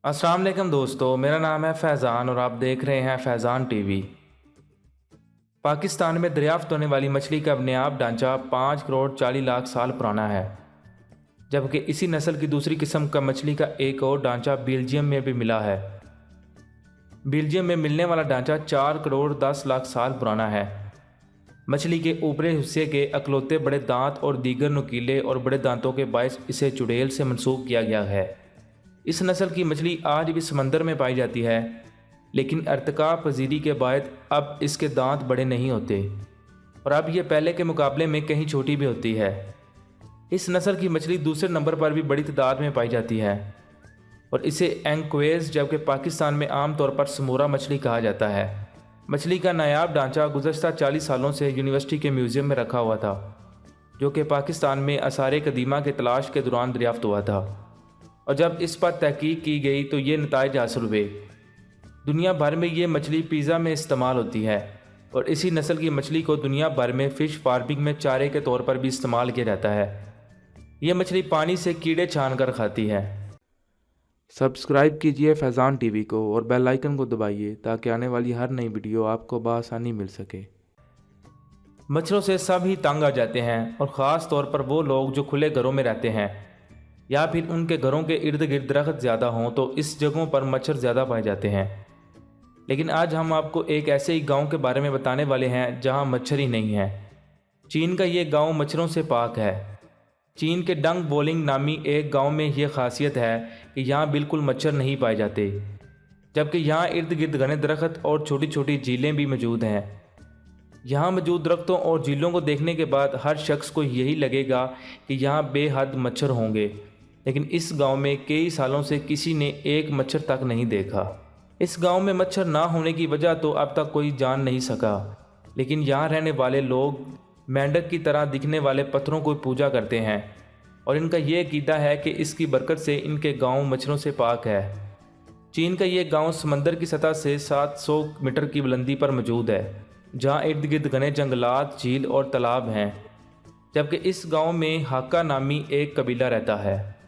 अस्सलाम वालेकुम दोस्तों, मेरा नाम है फैज़ान और आप देख रहे हैं फैज़ान टीवी। पाकिस्तान में दरियाफ्त होने वाली मछली का बुनियादी ढांचा 5 करोड़ 40 लाख साल पुराना है, जबकि इसी नस्ल की दूसरी किस्म का मछली का एक और ढांचा बेल्जियम में भी मिला है। बेल्जियम में मिलने वाला ढांचा 4 करोड़ 10 लाख साल पुराना है। मछली के ऊपरी हिस्से के अकलौते बड़े दांत और दीगर नुकीले और बड़े दांतों के बायस इसे चुड़ैल से मंसूब किया गया है। इस नस्ल की मछली आज भी समंदर में पाई जाती है, लेकिन अर्तका पजीरी के बाद अब इसके दांत बड़े नहीं होते और अब यह पहले के मुकाबले में कहीं छोटी भी होती है। इस नस्ल की मछली दूसरे नंबर पर भी बड़ी तादाद में पाई जाती है और इसे एंक्वेज जबकि पाकिस्तान में आम तौर पर समूरा मछली कहा जाता है। मछली का नायाब ढांचा गुज़श्ता 40 सालों से यूनिवर्सिटी के म्यूज़ियम में रखा हुआ था, जो कि पाकिस्तान में आसार कदीमा के तलाश के दौरान दरियाफ्त हुआ था, और जब इस पर तहकीक की गई तो ये नताइज हासिल हुए। दुनिया भर में ये मछली पिज़्ज़ा में इस्तेमाल होती है और इसी नस्ल की मछली को दुनिया भर में फ़िश फार्मिंग में चारे के तौर पर भी इस्तेमाल किया जाता है। ये मछली पानी से कीड़े छान कर खाती है। सब्सक्राइब कीजिए फैज़ान टीवी को और बेल आइकन को दबाइए ताकि आने वाली हर नई वीडियो आपको बआसानी मिल सके। मच्छरों से सब ही तंग आ जाते हैं और ख़ास तौर पर वो लोग जो खुले घरों में रहते हैं या फिर उनके घरों के इर्द गिर्द दरख्त ज़्यादा हों तो इस जगहों पर मच्छर ज़्यादा पाए जाते हैं। लेकिन आज हम आपको एक ऐसे ही गांव के बारे में बताने वाले हैं जहां मच्छर ही नहीं है। चीन का ये गांव मच्छरों से पाक है। चीन के डंग बोलिंग नामी एक गांव में यह खासियत है कि यहाँ बिल्कुल मच्छर नहीं पाए जाते, जबकि यहाँ इर्द गिर्द घने दरख्त और छोटी छोटी झीलें भी मौजूद हैं। यहाँ मौजूद दरख्तों और झीलों को देखने के बाद हर शख्स को यही लगेगा कि यहाँ बेहद मच्छर होंगे, लेकिन इस गांव में कई सालों से किसी ने एक मच्छर तक नहीं देखा। इस गांव में मच्छर ना होने की वजह तो अब तक कोई जान नहीं सका, लेकिन यहाँ रहने वाले लोग मेंढक की तरह दिखने वाले पत्थरों को पूजा करते हैं और इनका ये अकीदा है कि इसकी बरकत से इनके गांव मच्छरों से पाक है। चीन का ये गांव समंदर की सतह से 700 मीटर की बुलंदी पर मौजूद है, जहाँ इर्द गिर्द घने जंगलात, झील और तालाब हैं, जबकि इस गांव में हाका नामी एक कबीला रहता है।